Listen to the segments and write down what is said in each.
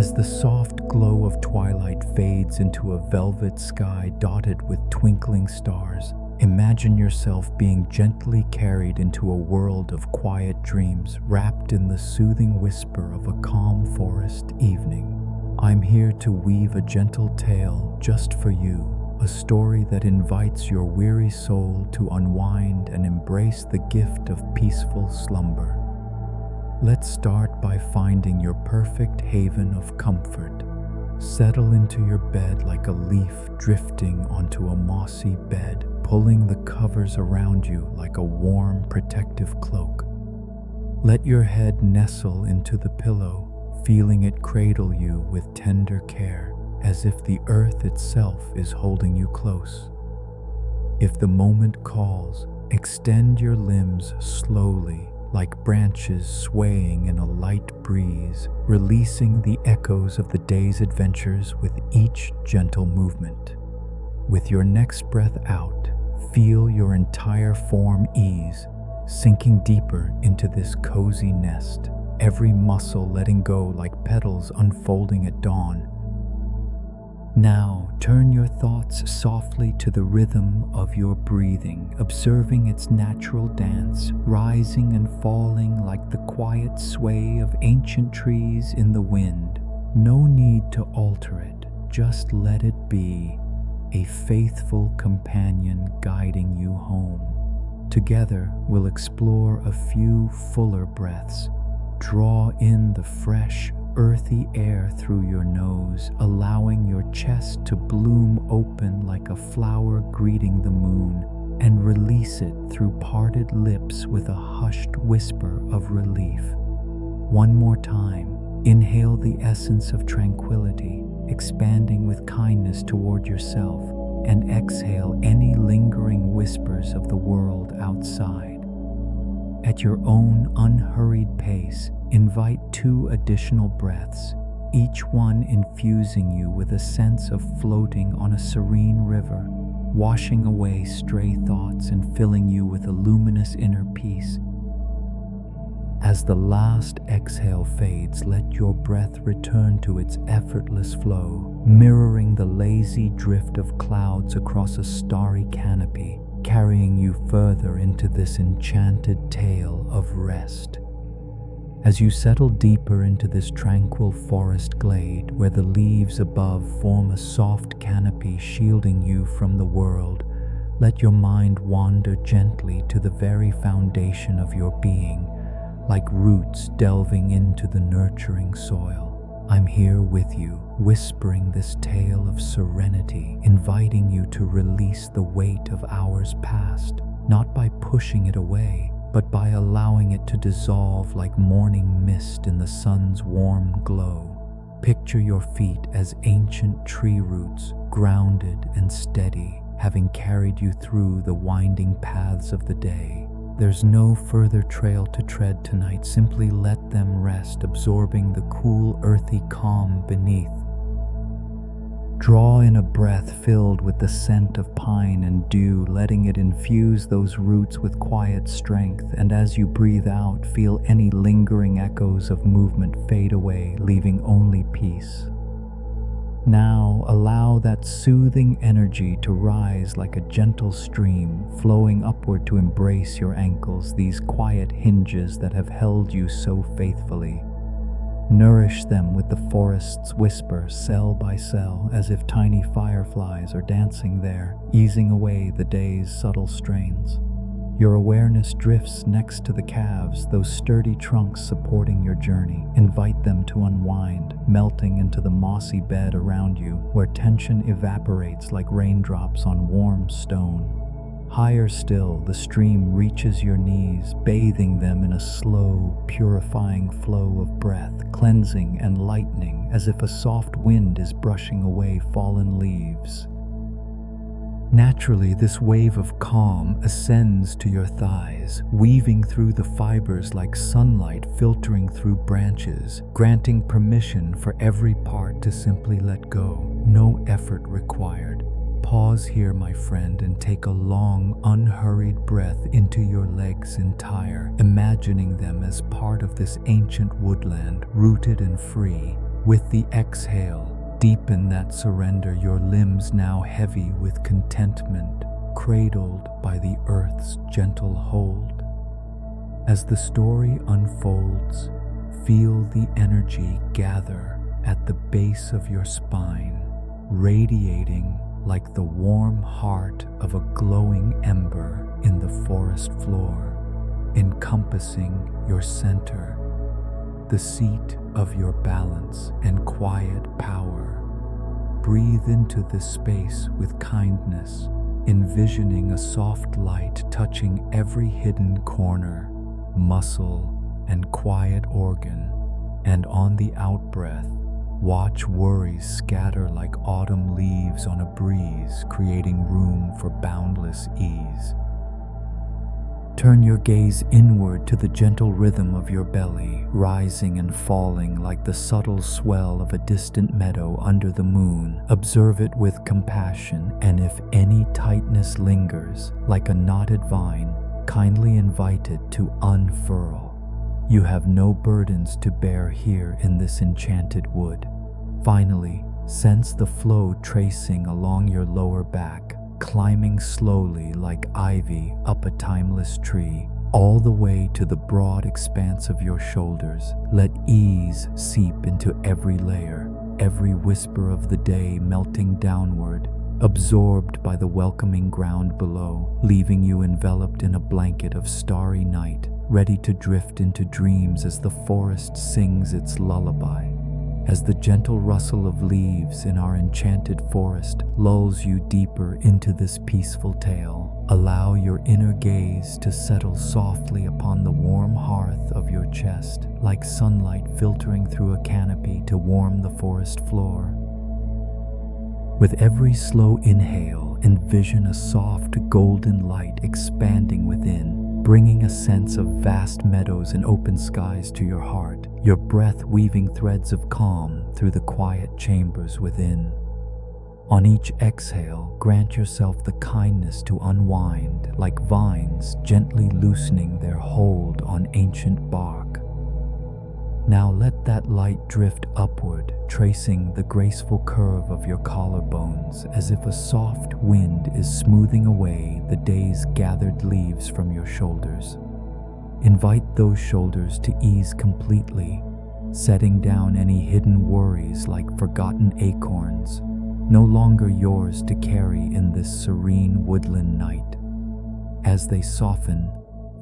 As the soft glow of twilight fades into a velvet sky dotted with twinkling stars, imagine yourself being gently carried into a world of quiet dreams wrapped in the soothing whisper of a calm forest evening. I'm here to weave a gentle tale just for you, a story that invites your weary soul to unwind and embrace the gift of peaceful slumber. Let's start by finding your perfect haven of comfort. Settle into your bed like a leaf drifting onto a mossy bed, pulling the covers around you like a warm, protective cloak. Let your head nestle into the pillow, feeling it cradle you with tender care, as if the earth itself is holding you close. If the moment calls, extend your limbs slowly, like branches swaying in a light breeze, releasing the echoes of the day's adventures with each gentle movement. With your next breath out, feel your entire form ease, sinking deeper into this cozy nest, every muscle letting go like petals unfolding at dawn. Now, turn your thoughts softly to the rhythm of your breathing, observing its natural dance, rising and falling like the quiet sway of ancient trees in the wind. No need to alter it, just let it be, a faithful companion guiding you home. Together, we'll explore a few fuller breaths. Draw in the fresh, earthy air through your nose, allowing your chest to bloom open like a flower greeting the moon, and release it through parted lips with a hushed whisper of relief. One more time, inhale the essence of tranquility, expanding with kindness toward yourself, and exhale any lingering whispers of the world outside. At your own unhurried pace, invite 2 additional breaths, each one infusing you with a sense of floating on a serene river, washing away stray thoughts and filling you with a luminous inner peace. As the last exhale fades, let your breath return to its effortless flow, mirroring the lazy drift of clouds across a starry canopy, carrying you further into this enchanted tale of rest. As you settle deeper into this tranquil forest glade where the leaves above form a soft canopy shielding you from the world, let your mind wander gently to the very foundation of your being, like roots delving into the nurturing soil. I'm here with you, whispering this tale of serenity, inviting you to release the weight of hours past, not by pushing it away, but by allowing it to dissolve like morning mist in the sun's warm glow. Picture your feet as ancient tree roots, grounded and steady, having carried you through the winding paths of the day. There's no further trail to tread tonight, simply let them rest, absorbing the cool, earthy calm beneath. Draw in a breath filled with the scent of pine and dew, letting it infuse those roots with quiet strength, and as you breathe out, feel any lingering echoes of movement fade away, leaving only peace. Now, allow that soothing energy to rise like a gentle stream, flowing upward to embrace your ankles, these quiet hinges that have held you so faithfully. Nourish them with the forest's whisper, cell by cell, as if tiny fireflies are dancing there, easing away the day's subtle strains. Your awareness drifts next to the calves, those sturdy trunks supporting your journey. Invite them to unwind, melting into the mossy bed around you, where tension evaporates like raindrops on warm stone. Higher still, the stream reaches your knees, bathing them in a slow, purifying flow of breath, cleansing and lightening, as if a soft wind is brushing away fallen leaves. Naturally, this wave of calm ascends to your thighs, weaving through the fibers like sunlight filtering through branches, granting permission for every part to simply let go. No effort required. Pause here, my friend, and take a long, unhurried breath into your legs entire, imagining them as part of this ancient woodland, rooted and free. With the exhale, deepen that surrender, your limbs now heavy with contentment, cradled by the earth's gentle hold. As the story unfolds, feel the energy gather at the base of your spine, radiating like the warm heart of a glowing ember in the forest floor, encompassing your center, the seat of your balance and quiet power. Breathe into this space with kindness, envisioning a soft light touching every hidden corner, muscle, and quiet organ, and on the out-breath, watch worries scatter like autumn leaves on a breeze, creating room for boundless ease. Turn your gaze inward to the gentle rhythm of your belly, rising and falling like the subtle swell of a distant meadow under the moon. Observe it with compassion, and if any tightness lingers, like a knotted vine, kindly invite it to unfurl. You have no burdens to bear here in this enchanted wood. Finally, sense the flow tracing along your lower back, climbing slowly like ivy up a timeless tree, all the way to the broad expanse of your shoulders. Let ease seep into every layer, every whisper of the day melting downward, absorbed by the welcoming ground below, leaving you enveloped in a blanket of starry night, ready to drift into dreams as the forest sings its lullaby. As the gentle rustle of leaves in our enchanted forest lulls you deeper into this peaceful tale, allow your inner gaze to settle softly upon the warm hearth of your chest, like sunlight filtering through a canopy to warm the forest floor. With every slow inhale, envision a soft golden light expanding within, bringing a sense of vast meadows and open skies to your heart, your breath weaving threads of calm through the quiet chambers within. On each exhale, grant yourself the kindness to unwind, like vines gently loosening their hold on ancient bark. Now let that light drift upward, tracing the graceful curve of your collarbones as if a soft wind is smoothing away the day's gathered leaves from your shoulders. Invite those shoulders to ease completely, setting down any hidden worries like forgotten acorns, no longer yours to carry in this serene woodland night. As they soften,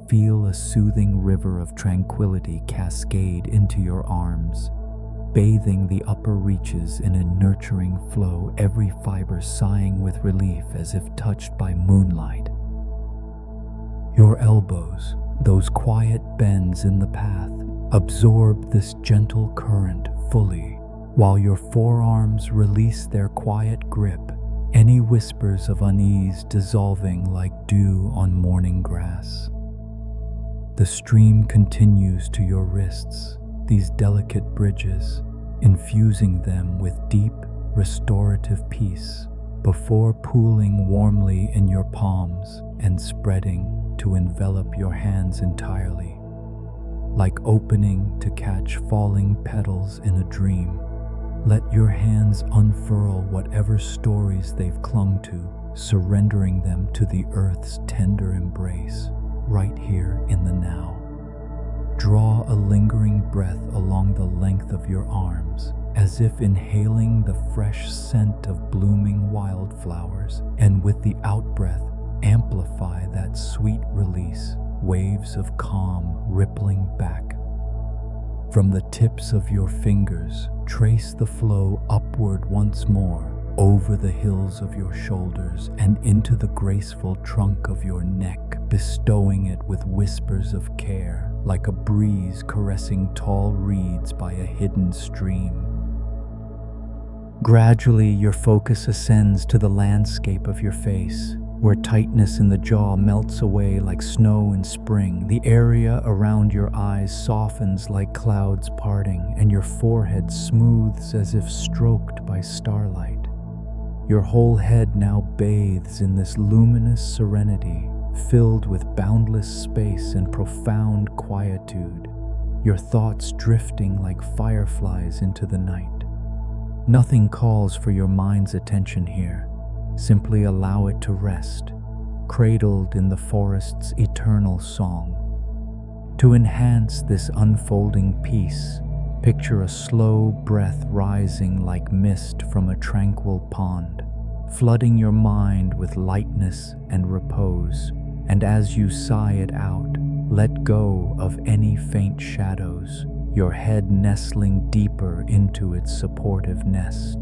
feel a soothing river of tranquility cascade into your arms, bathing the upper reaches in a nurturing flow, every fiber sighing with relief as if touched by moonlight. Your elbows, those quiet bends in the path, absorb this gentle current fully, while your forearms release their quiet grip, any whispers of unease dissolving like dew on morning grass. The stream continues to your wrists, these delicate bridges, infusing them with deep, restorative peace, before pooling warmly in your palms and spreading to envelop your hands entirely. Like opening to catch falling petals in a dream, let your hands unfurl whatever stories they've clung to, surrendering them to the earth's tender embrace, right here in the now. Draw a lingering breath along the length of your arms, as if inhaling the fresh scent of blooming wildflowers, and with the outbreath, amplify that sweet release, waves of calm rippling back. From the tips of your fingers, trace the flow upward once more, over the hills of your shoulders and into the graceful trunk of your neck, bestowing it with whispers of care, like a breeze caressing tall reeds by a hidden stream. Gradually, your focus ascends to the landscape of your face, where tightness in the jaw melts away like snow in spring. The area around your eyes softens like clouds parting, and your forehead smooths as if stroked by starlight. Your whole head now bathes in this luminous serenity, filled with boundless space and profound quietude. your thoughts drifting like fireflies into the night. Nothing calls for your mind's attention here. Simply allow it to rest, cradled in the forest's eternal song. To enhance this unfolding peace, picture a slow breath rising like mist from a tranquil pond, flooding your mind with lightness and repose. And as you sigh it out, let go of any faint shadows, your head nestling deeper into its supportive nest.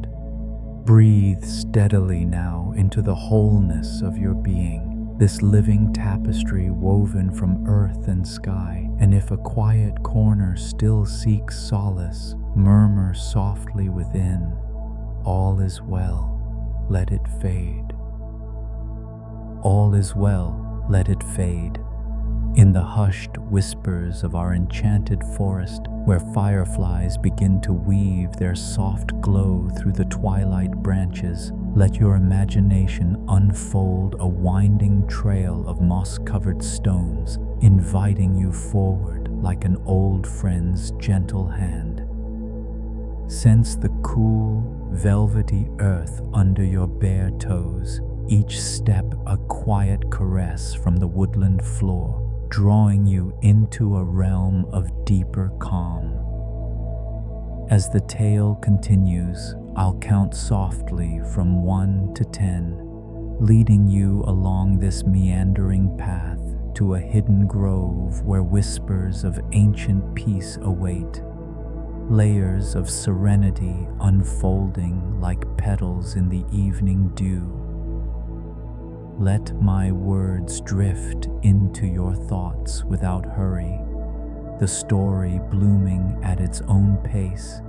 Breathe steadily now into the wholeness of your being, this living tapestry woven from earth and sky. And if a quiet corner still seeks solace, murmur softly within, all is well, let it fade. All is well, let it fade. In the hushed whispers of our enchanted forest, where fireflies begin to weave their soft glow through the twilight branches, let your imagination unfold a winding trail of moss-covered stones, inviting you forward like an old friend's gentle hand. Sense the cool, velvety earth under your bare toes, each step a quiet caress from the woodland floor, drawing you into a realm of deeper calm. As the tale continues, I'll count softly from 1 to 10, leading you along this meandering path to a hidden grove where whispers of ancient peace await, layers of serenity unfolding like petals in the evening dew. Let my words drift into your thoughts without hurry, the story blooming at its own pace.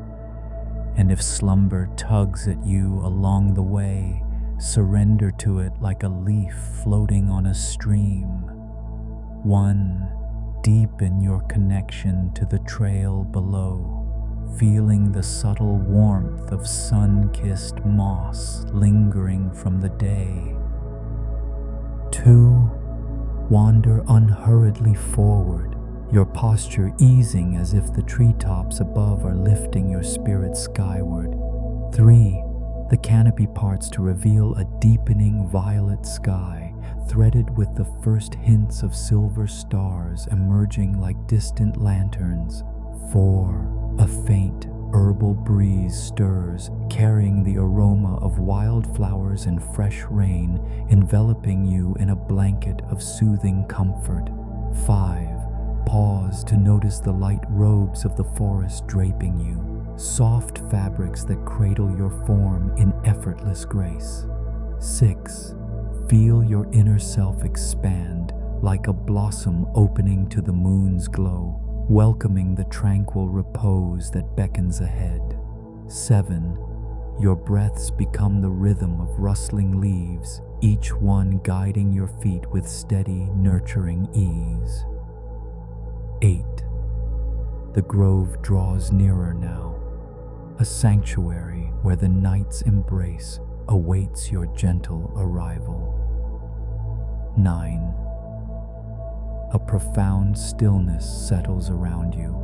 And if slumber tugs at you along the way, surrender to it like a leaf floating on a stream. One, deepen your connection to the trail below, feeling the subtle warmth of sun-kissed moss lingering from the day. 2. Wander unhurriedly forward, your posture easing as if the treetops above are lifting your spirit skyward. 3. The canopy parts to reveal a deepening violet sky, threaded with the first hints of silver stars emerging like distant lanterns. 4. A faint, herbal breeze stirs, carrying the aroma of wildflowers and fresh rain, enveloping you in a blanket of soothing comfort. 5. Pause to notice the light robes of the forest draping you, soft fabrics that cradle your form in effortless grace. 6. Feel your inner self expand like a blossom opening to the moon's glow, welcoming the tranquil repose that beckons ahead. 7. Your breaths become the rhythm of rustling leaves, each one guiding your feet with steady, nurturing ease. 8. The grove draws nearer now, a sanctuary where the night's embrace awaits your gentle arrival. 9. A profound stillness settles around you,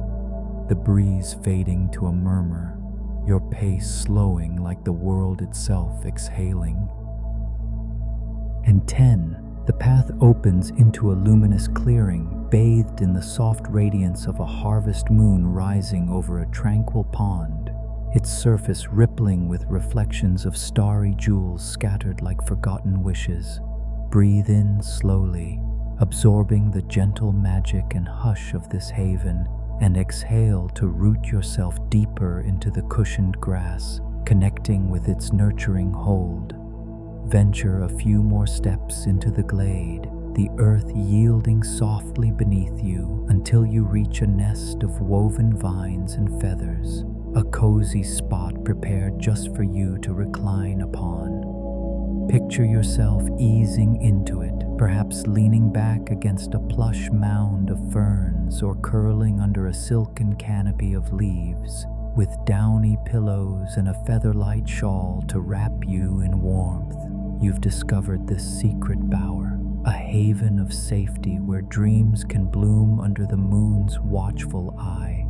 the breeze fading to a murmur, your pace slowing like the world itself exhaling. And 10. The path opens into a luminous clearing, bathed in the soft radiance of a harvest moon rising over a tranquil pond, its surface rippling with reflections of starry jewels scattered like forgotten wishes. Breathe in slowly, absorbing the gentle magic and hush of this haven, and exhale to root yourself deeper into the cushioned grass, connecting with its nurturing hold. Venture a few more steps into the glade, the earth yielding softly beneath you until you reach a nest of woven vines and feathers, a cozy spot prepared just for you to recline upon. Picture yourself easing into it, perhaps leaning back against a plush mound of ferns or curling under a silken canopy of leaves, with downy pillows and a feather-light shawl to wrap you in warmth. You've discovered this secret bower, a haven of safety where dreams can bloom under the moon's watchful eye.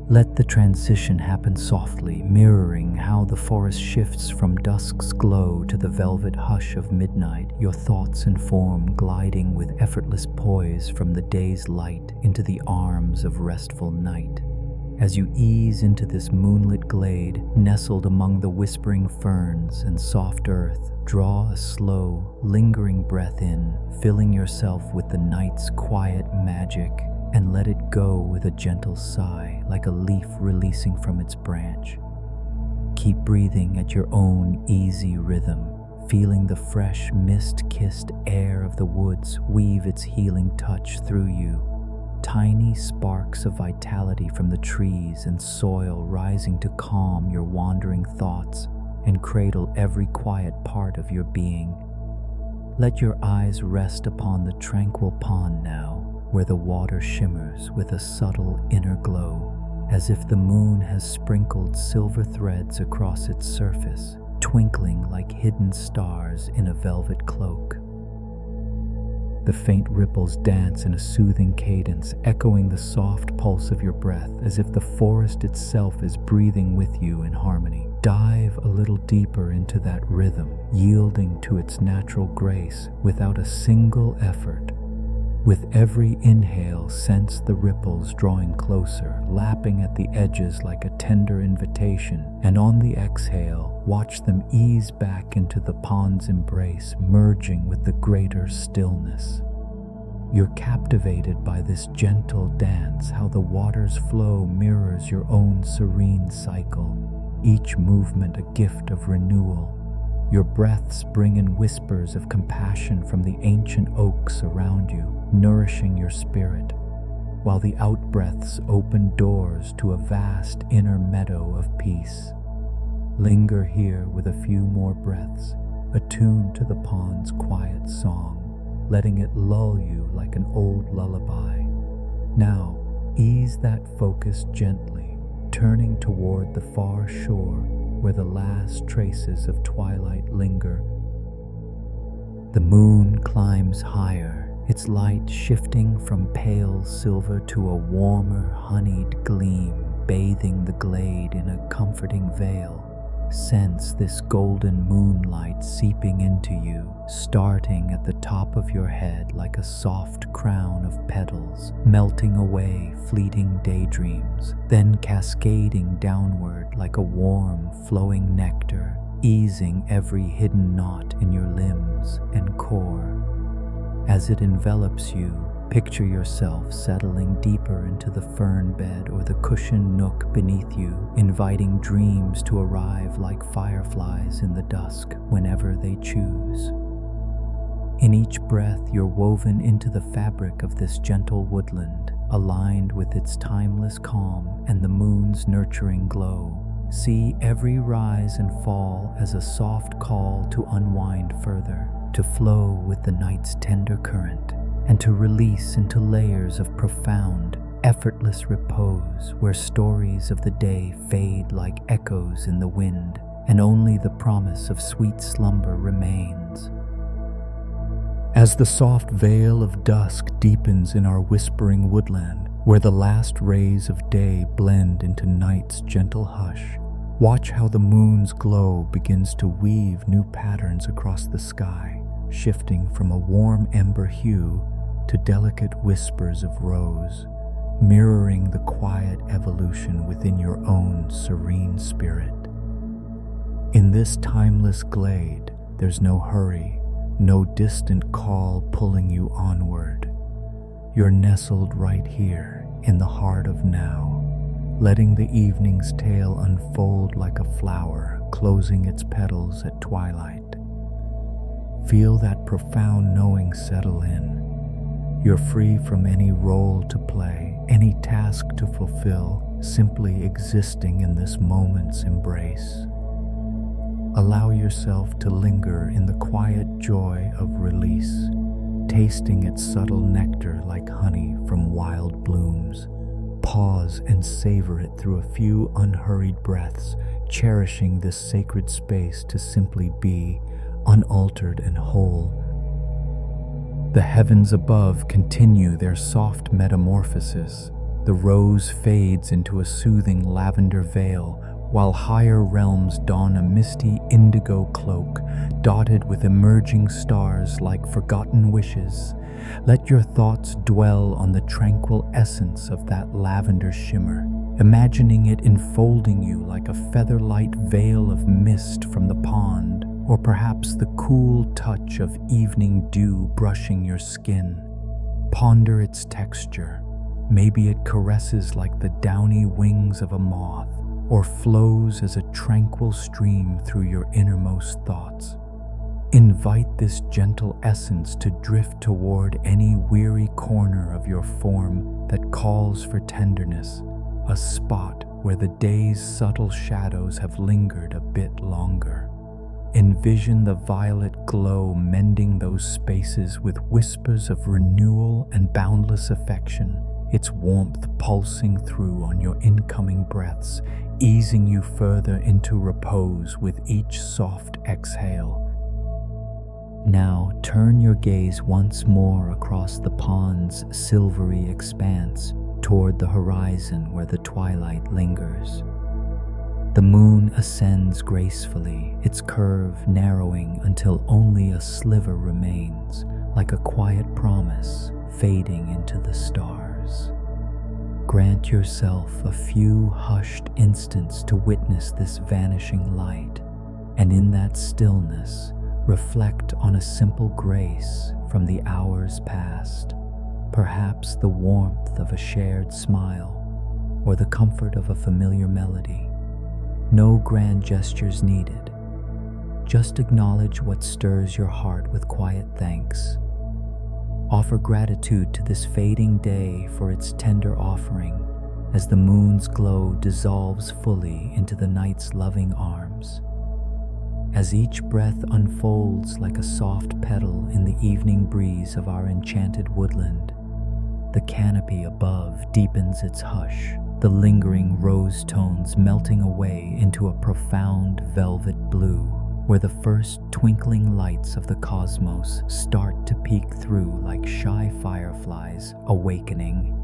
Let the transition happen softly, mirroring how the forest shifts from dusk's glow to the velvet hush of midnight, your thoughts and form gliding with effortless poise from the day's light into the arms of restful night. As you ease into this moonlit glade, nestled among the whispering ferns and soft earth, draw a slow, lingering breath in, filling yourself with the night's quiet magic, and let it go with a gentle sigh, like a leaf releasing from its branch. Keep breathing at your own easy rhythm, feeling the fresh, mist-kissed air of the woods weave its healing touch through you. Tiny sparks of vitality from the trees and soil rising to calm your wandering thoughts and cradle every quiet part of your being. Let your eyes rest upon the tranquil pond now, where the water shimmers with a subtle inner glow, as if the moon has sprinkled silver threads across its surface, twinkling like hidden stars in a velvet cloak. The faint ripples dance in a soothing cadence, echoing the soft pulse of your breath, as if the forest itself is breathing with you in harmony. Dive a little deeper into that rhythm, yielding to its natural grace without a single effort. With every inhale, sense the ripples drawing closer, lapping at the edges like a tender invitation, and on the exhale, watch them ease back into the pond's embrace, merging with the greater stillness. You're captivated by this gentle dance, how the water's flow mirrors your own serene cycle, each movement a gift of renewal. Your breaths bring in whispers of compassion from the ancient oaks around you, nourishing your spirit, while the outbreaths open doors to a vast inner meadow of peace. Linger here with a few more breaths, attuned to the pond's quiet song, letting it lull you like an old lullaby. Now, ease that focus gently, turning toward the far shore where the last traces of twilight linger. The moon climbs higher, its light shifting from pale silver to a warmer, honeyed gleam, bathing the glade in a comforting veil. Sense this golden moonlight seeping into you, starting at the top of your head like a soft crown of petals, melting away fleeting daydreams, then cascading downward like a warm, flowing nectar, easing every hidden knot in your limbs and core. As it envelops you, picture yourself settling deeper into the fern bed or the cushioned nook beneath you, inviting dreams to arrive like fireflies in the dusk whenever they choose. In each breath, you're woven into the fabric of this gentle woodland, aligned with its timeless calm and the moon's nurturing glow. See every rise and fall as a soft call to unwind further, to flow with the night's tender current, and to release into layers of profound, effortless repose where stories of the day fade like echoes in the wind, and only the promise of sweet slumber remains. As the soft veil of dusk deepens in our whispering woodland, where the last rays of day blend into night's gentle hush, watch how the moon's glow begins to weave new patterns across the sky, shifting from a warm ember hue to delicate whispers of rose, mirroring the quiet evolution within your own serene spirit. In this timeless glade, there's no hurry, no distant call pulling you onward. You're nestled right here in the heart of now, letting the evening's tale unfold like a flower closing its petals at twilight. Feel that profound knowing settle in. You're free from any role to play, any task to fulfill, simply existing in this moment's embrace. Allow yourself to linger in the quiet joy of release, tasting its subtle nectar like honey from wild blooms. Pause and savor it through a few unhurried breaths, cherishing this sacred space to simply be, unaltered and whole. The heavens above continue their soft metamorphosis. The rose fades into a soothing lavender veil, while higher realms don a misty indigo cloak, dotted with emerging stars like forgotten wishes. Let your thoughts dwell on the tranquil essence of that lavender shimmer, imagining it enfolding you like a feather-light veil of mist from the pond, or perhaps the cool touch of evening dew brushing your skin. Ponder its texture. Maybe it caresses like the downy wings of a moth, or flows as a tranquil stream through your innermost thoughts. Invite this gentle essence to drift toward any weary corner of your form that calls for tenderness, a spot where the day's subtle shadows have lingered a bit longer. Envision the violet glow mending those spaces with whispers of renewal and boundless affection, its warmth pulsing through on your incoming breaths, easing you further into repose with each soft exhale. Now turn your gaze once more across the pond's silvery expanse toward the horizon where the twilight lingers. The moon ascends gracefully, its curve narrowing until only a sliver remains, like a quiet promise fading into the stars. Grant yourself a few hushed instants to witness this vanishing light, and in that stillness, reflect on a simple grace from the hours past, perhaps the warmth of a shared smile, or the comfort of a familiar melody. No grand gestures needed. Just acknowledge what stirs your heart with quiet thanks. Offer gratitude to this fading day for its tender offering as the moon's glow dissolves fully into the night's loving arms. As each breath unfolds like a soft petal in the evening breeze of our enchanted woodland, the canopy above deepens its hush, the lingering rose tones melting away into a profound velvet blue, where the first twinkling lights of the cosmos start to peek through like shy fireflies awakening.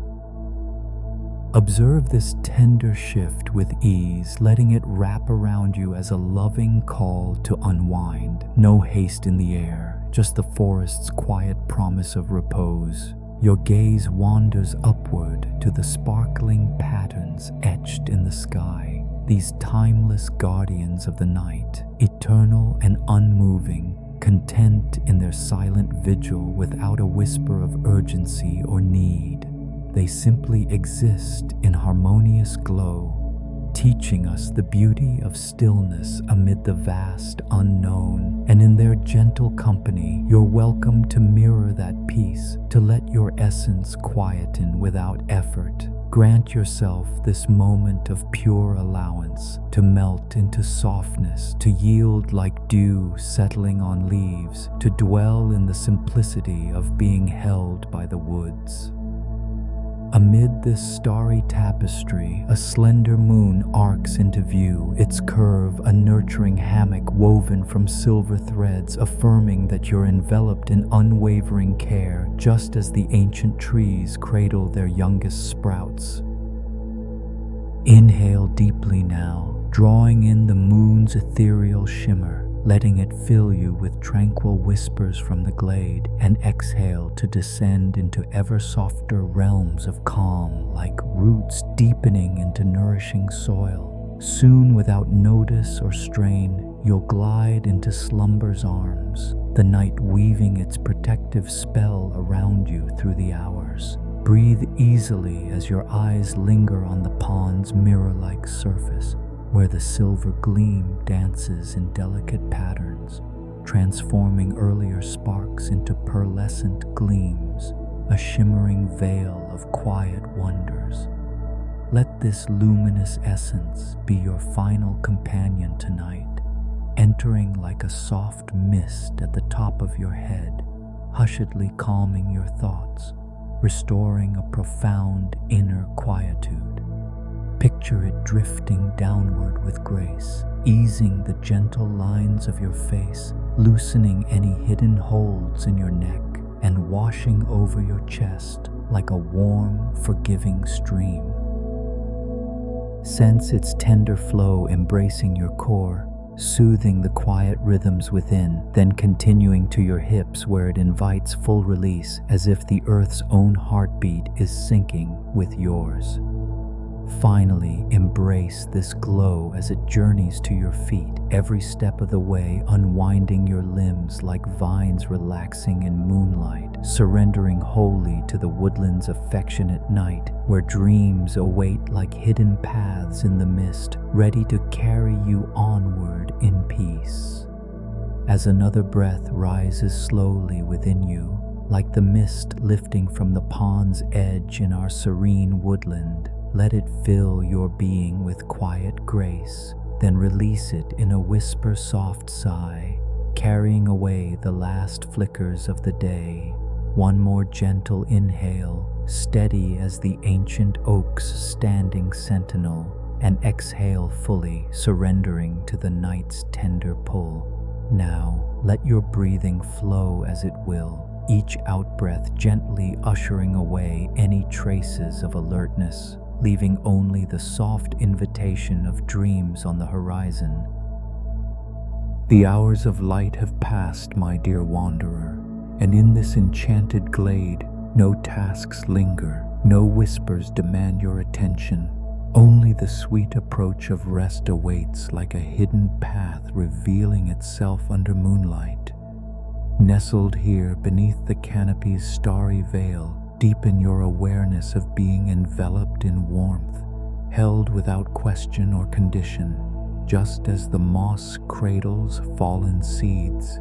Observe this tender shift with ease, letting it wrap around you as a loving call to unwind. No haste in the air, just the forest's quiet promise of repose. Your gaze wanders upward to the sparkling patterns etched in the sky, these timeless guardians of the night, eternal and unmoving, content in their silent vigil without a whisper of urgency or need. They simply exist in harmonious glow, teaching us the beauty of stillness amid the vast unknown, and in their gentle company, you're welcome to mirror that peace, to let your essence quieten without effort. Grant yourself this moment of pure allowance, to melt into softness, to yield like dew settling on leaves, to dwell in the simplicity of being held by the woods. Amid this starry tapestry, a slender moon arcs into view, its curve a nurturing hammock woven from silver threads, affirming that you're enveloped in unwavering care, just as the ancient trees cradle their youngest sprouts. Inhale deeply now, drawing in the moon's ethereal shimmer, letting it fill you with tranquil whispers from the glade, and exhale to descend into ever softer realms of calm, like roots deepening into nourishing soil. Soon, without notice or strain, you'll glide into slumber's arms, the night weaving its protective spell around you through the hours. Breathe easily as your eyes linger on the pond's mirror-like surface, where the silver gleam dances in delicate patterns, transforming earlier sparks into pearlescent gleams, a shimmering veil of quiet wonders. Let this luminous essence be your final companion tonight, entering like a soft mist at the top of your head, hushedly calming your thoughts, restoring a profound inner quietude. Picture it drifting downward with grace, easing the gentle lines of your face, loosening any hidden holds in your neck, and washing over your chest like a warm, forgiving stream. Sense its tender flow embracing your core, soothing the quiet rhythms within, then continuing to your hips where it invites full release, as if the earth's own heartbeat is syncing with yours. Finally, embrace this glow as it journeys to your feet, every step of the way unwinding your limbs like vines relaxing in moonlight, surrendering wholly to the woodland's affectionate night, where dreams await like hidden paths in the mist, ready to carry you onward in peace. As another breath rises slowly within you, like the mist lifting from the pond's edge in our serene woodland, let it fill your being with quiet grace, then release it in a whisper-soft sigh, carrying away the last flickers of the day. One more gentle inhale, steady as the ancient oaks standing sentinel, and exhale fully, surrendering to the night's tender pull. Now, let your breathing flow as it will, each out-breath gently ushering away any traces of alertness, leaving only the soft invitation of dreams on the horizon. The hours of light have passed, my dear wanderer, and in this enchanted glade, no tasks linger, no whispers demand your attention. Only the sweet approach of rest awaits, like a hidden path revealing itself under moonlight. Nestled here beneath the canopy's starry veil, deepen your awareness of being enveloped in warmth, held without question or condition, just as the moss cradles fallen seeds.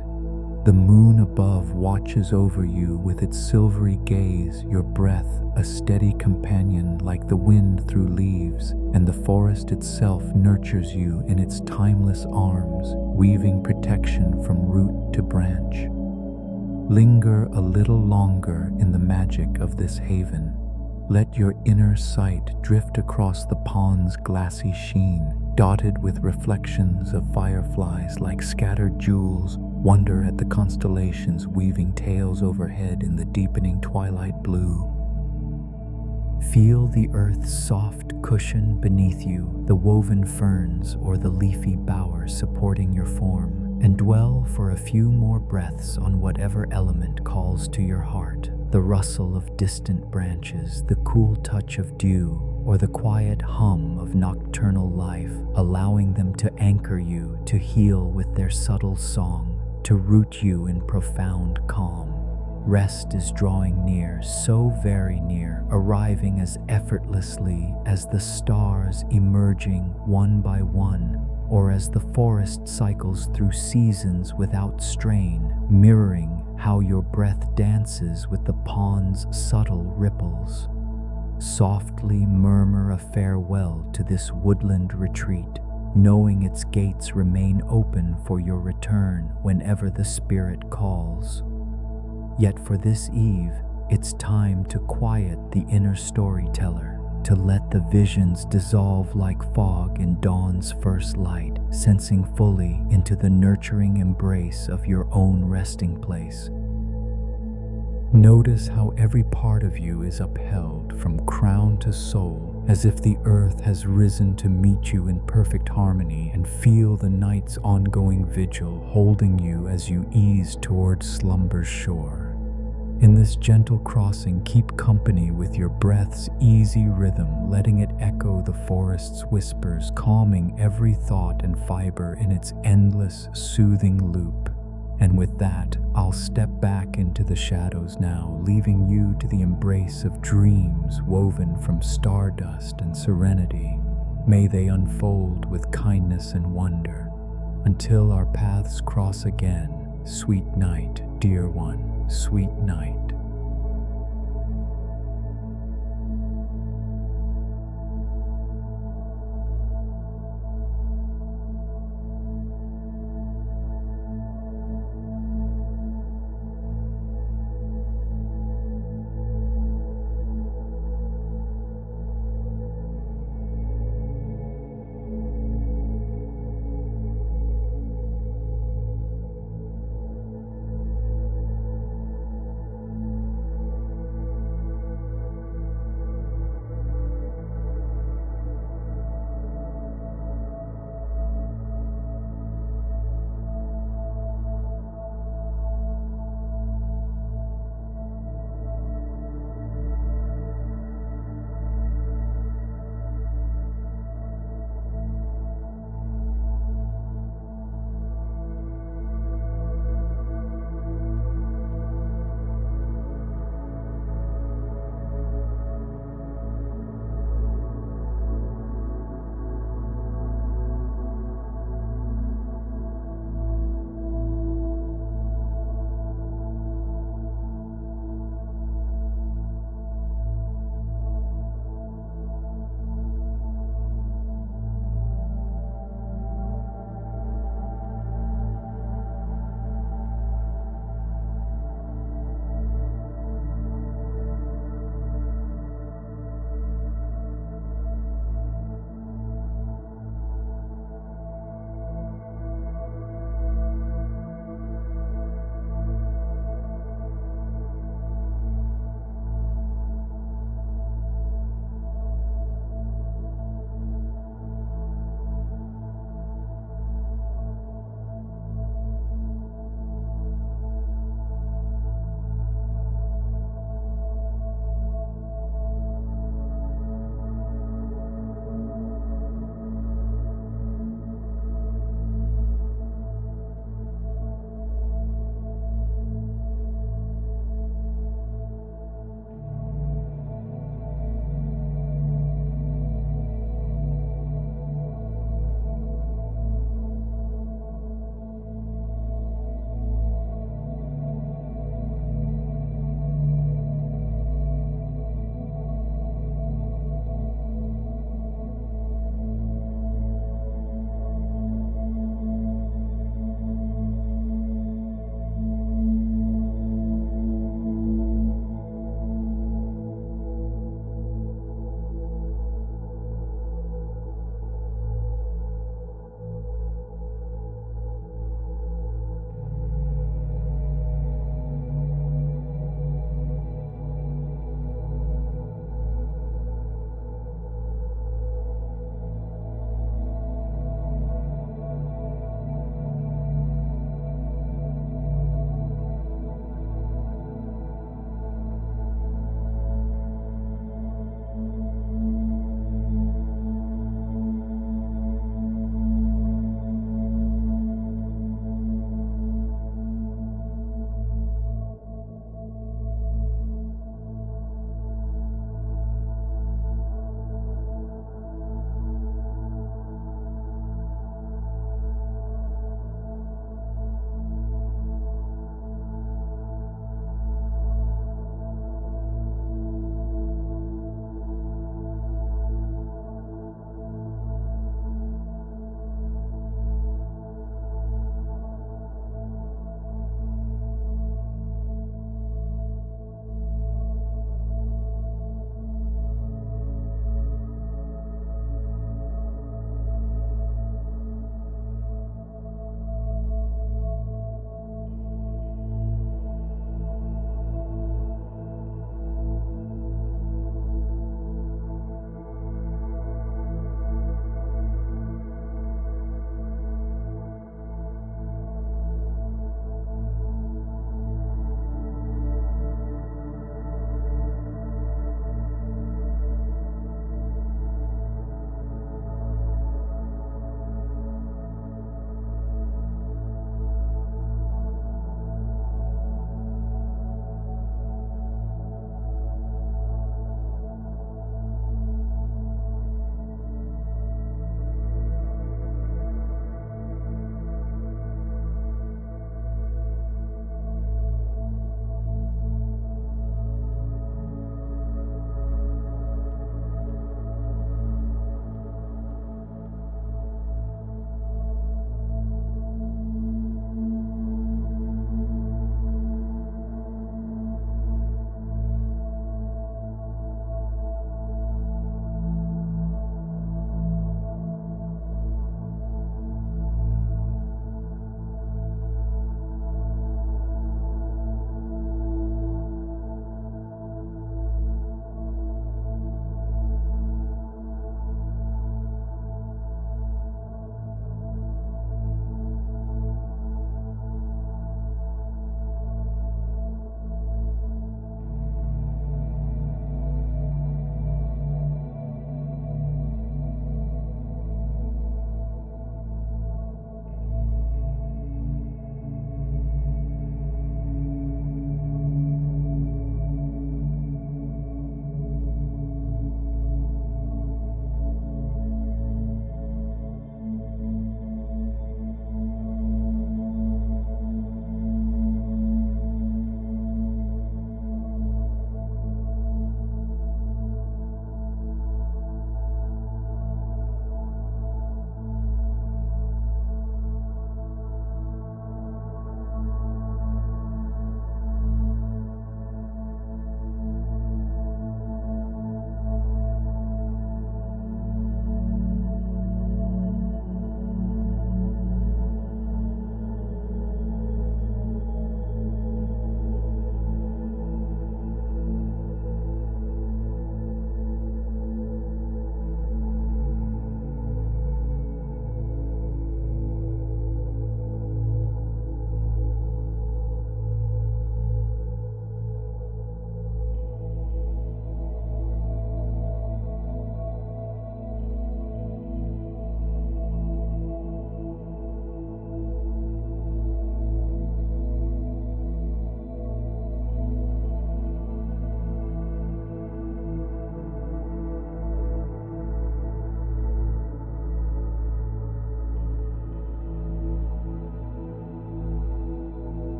The moon above watches over you with its silvery gaze, your breath a steady companion like the wind through leaves, and the forest itself nurtures you in its timeless arms, weaving protection from root to branch. Linger a little longer in the magic of this haven. Let your inner sight drift across the pond's glassy sheen, dotted with reflections of fireflies like scattered jewels. Wonder at the constellations weaving tales overhead in the deepening twilight blue. Feel the earth's soft cushion beneath you, the woven ferns or the leafy bower supporting your form, and dwell for a few more breaths on whatever element calls to your heart. The rustle of distant branches, the cool touch of dew, or the quiet hum of nocturnal life, allowing them to anchor you, to heal with their subtle song, to root you in profound calm. Rest is drawing near, so very near, arriving as effortlessly as the stars emerging one by one, or as the forest cycles through seasons without strain, mirroring how your breath dances with the pond's subtle ripples. Softly murmur a farewell to this woodland retreat, knowing its gates remain open for your return whenever the spirit calls. Yet for this eve, it's time to quiet the inner storyteller, to let the visions dissolve like fog in dawn's first light, sensing fully into the nurturing embrace of your own resting place. Notice how every part of you is upheld from crown to soul, as if the earth has risen to meet you in perfect harmony, and feel the night's ongoing vigil holding you as you ease toward slumber's shore. In this gentle crossing, keep company with your breath's easy rhythm, letting it echo the forest's whispers, calming every thought and fiber in its endless, soothing loop. And with that, I'll step back into the shadows now, leaving you to the embrace of dreams woven from stardust and serenity. May they unfold with kindness and wonder. Until our paths cross again, sweet night, dear one, sweet night.